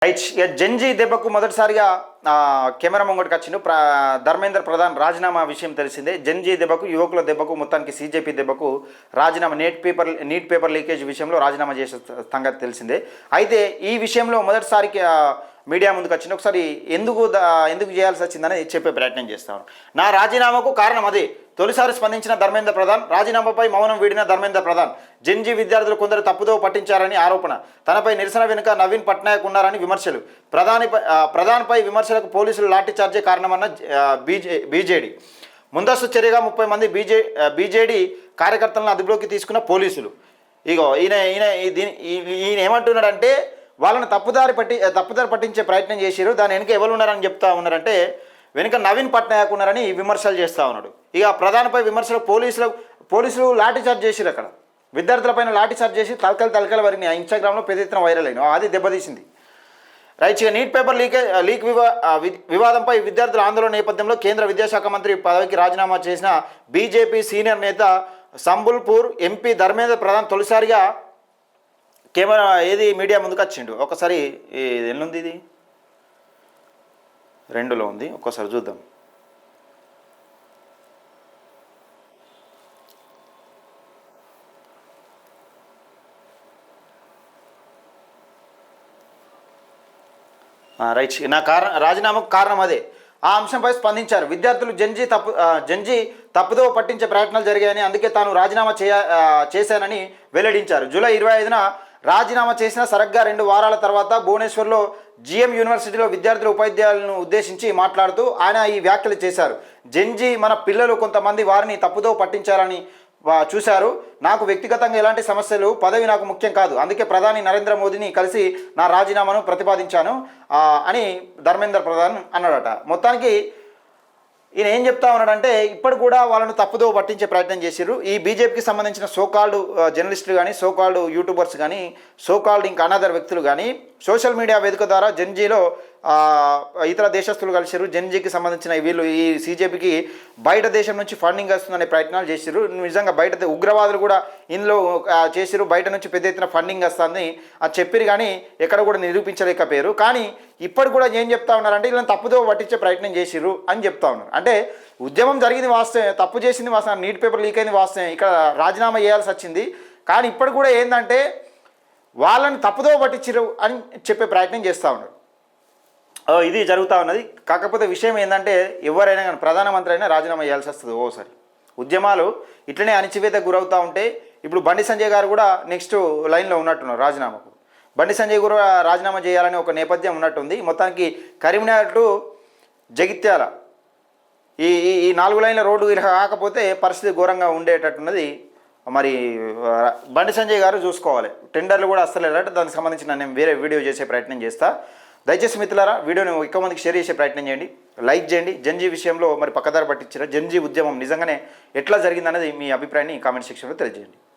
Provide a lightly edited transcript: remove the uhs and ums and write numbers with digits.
Right. ఇక జంజీ దెబ్బకు మొదటిసారిగా కెమెరా ముంగటికి వచ్చిండు ధర్మేంద్ర ప్రధాన్ రాజీనామా విషయం తెలిసిందే. జంజీ దెబ్బకు, యువకుల దెబ్బకు, మొత్తానికి సీజేపీ దెబ్బకు రాజీనామా నీట్ పేపర్ లీకేజ్ విషయంలో రాజీనామా చేసే సంగతి తెలిసిందే. అయితే ఈ విషయంలో మొదటిసారికి మీడియా ముందుకు వచ్చింది. ఒకసారి ఎందుకు చేయాల్సి వచ్చిందని చెప్పే ప్రయత్నం చేస్తాను. నా రాజీనామాకు కారణం అదే. తొలిసారి స్పందించిన ధర్మేంద్ర ప్రధాన్, రాజీనామాపై మౌనం వీడిన ధర్మేంద్ర ప్రధాన్. జెన్జీ విద్యార్థులు కొందరు తప్పుదోవ పట్టించారని ఆరోపణ. తనపై నిరసన వెనుక నవీన్ పట్నాయక్ ఉన్నారని విమర్శలు. ప్రధానిపై విమర్శలకు పోలీసులు లాఠీచార్జే కారణమన్న బీజేడీ. ముందస్తు చర్యగా 30 మంది బీజేడీ కార్యకర్తలను అదుపులోకి తీసుకున్న పోలీసులు. ఇగో ఈయన ఏమంటున్నాడంటే, వాళ్ళని తప్పుదారి పట్టించే ప్రయత్నం చేశారు, దాని వెనుక ఎవరు ఉన్నారని చెప్తా ఉన్నారంటే వెనుక నవీన్ పట్నాయక్ ఉన్నారని విమర్శలు చేస్తూ ఉన్నాడు. ఇక ప్రధానిపై విమర్శలు పోలీసులు లాఠీచార్జ్ చేసిరు. అక్కడ విద్యార్థులపైన లాఠీచార్జ్ చేసి తలకల వరకు ఇన్స్టాగ్రామ్లో పెద్ద ఎత్తున వైరల్ అయిన అది దెబ్బతీసింది. రైట్. ఇక నీట్ పేపర్ లీక్ వివాదంపై విద్యార్థుల ఆందోళన నేపథ్యంలో కేంద్ర విద్యాశాఖ మంత్రి పదవికి రాజీనామా చేసిన బీజేపీ సీనియర్ నేత సంబల్పూర్ ఎంపీ ధర్మేంద్ర ప్రధాన్ తొలిసారిగా కెమెరా మీడియా ముందుకు వచ్చిండు. ఒకసారి ఎన్నుంది, ఇది 2లో ఉంది, ఒక్కసారి చూద్దాం. రైట్. రాజీనామాకు కారణం అదే. ఆ అంశంపై స్పందించారు విద్యార్థులు. జంజీ తప్పుదోవ పట్టించే ప్రయత్నాలు జరిగాయని, అందుకే తాను రాజీనామా చేశానని వెల్లడించారు. జూలై 25న రాజీనామా చేసిన సరిగ్గా 2 వారాల తర్వాత భువనేశ్వర్లో జిఎం యూనివర్సిటీలో విద్యార్థుల ఉపాధ్యాయులను ఉద్దేశించి మాట్లాడుతూ ఆయన ఈ వ్యాఖ్యలు చేశారు. జెన్జీ మన పిల్లలు కొంతమంది వారిని తప్పుదోవ పట్టించారని చూశారు. నాకు వ్యక్తిగతంగా ఎలాంటి సమస్యలు, పదవి నాకు ముఖ్యం కాదు. అందుకే ప్రధాని నరేంద్ర మోదీని కలిసి నా రాజీనామాను ప్రతిపాదించాను అని ధర్మేంద్ర ప్రధాన్ అన్నాడట. మొత్తానికి ఈయన ఏం చెప్తా ఉన్నాడంటే, ఇప్పుడు కూడా వాళ్ళను తప్పుదోవ పట్టించే ప్రయత్నం చేశారు. ఈ బీజేపీకి సంబంధించిన సోకాల్డ్ జర్నలిస్టులు కానీ, సోకాల్డ్ యూట్యూబర్స్ కానీ, సోకాల్డ్ ఇంకా అనదర్ వ్యక్తులు కానీ సోషల్ మీడియా వేదిక ద్వారా జెన్జీలో ఇతర దేశస్తులు కలిసారు. జెన్జీకి సంబంధించిన వీళ్ళు ఈ సీజేపీకి బయట దేశం నుంచి ఫండింగ్ వస్తుందనే ప్రయత్నాలు చేశారు. నిజంగా బయట ఉగ్రవాదులు కూడా ఇందులో చేశారు. బయట నుంచి పెద్ద ఎత్తున ఫండింగ్ వస్తుంది అది చెప్పారు, కానీ ఎక్కడ కూడా నిరూపించలేకపోయారు. కానీ ఇప్పుడు కూడా ఏం చెప్తా ఉన్నారంటే, వీళ్ళని తప్పుదోవ పట్టించే ప్రయత్నం చేసిర్రు అని చెప్తా ఉన్నారు. అంటే ఉద్యమం జరిగింది వాస్తవం, తప్పు చేసింది వాస్తవం, నీట్ పేపర్ లీక్ అయింది వాస్తవం, ఇక్కడ రాజీనామా చేయాల్సి వచ్చింది. కానీ ఇప్పుడు కూడా ఏంటంటే వాళ్ళని తప్పుదోవ పట్టించిరు అని చెప్పే ప్రయత్నం చేస్తూ ఉన్నారు. ఇది జరుగుతూ ఉన్నది. కాకపోతే విషయం ఏంటంటే, ఎవరైనా కానీ ప్రధానమంత్రి అయినా రాజీనామా చేయాల్సి వస్తుంది ఓసారి. ఉద్యమాలు ఇట్లనే అణచివేతకు గురవుతూ ఉంటే, ఇప్పుడు బండి సంజయ్ గారు కూడా నెక్స్ట్ లైన్లో ఉన్నట్టున్నారు రాజీనామాకు. బండి సంజయ్ కూడా రాజీనామా చేయాలని ఒక నేపథ్యం ఉన్నట్టుంది. మొత్తానికి కరీంనగర్ టు జగిత్యాల ఈ 4 లైన్ల రోడ్డు కాకపోతే పరిస్థితి ఘోరంగా ఉండేటట్టున్నది. మరి బండి సంజయ్ గారు చూసుకోవాలి. టెండర్లు కూడా అస్తలేదట. దానికి సంబంధించిన నేను వేరే వీడియో చేసే ప్రయత్నం చేస్తా. దయచేసి మిత్రులారా, వీడియోని ఎక్కువ మందికి షేర్ చేసే ప్రయత్నం చేయండి, లైక్ చేయండి. జెన్జీ విషయంలో మరి పక్కదారి పట్టించారా, జెన్జీ ఉద్యమం నిజంగానే ఎట్లా జరిగిందనేది మీ అభిప్రాయాన్ని కామెంట్ సెక్షన్లో తెలియజేయండి.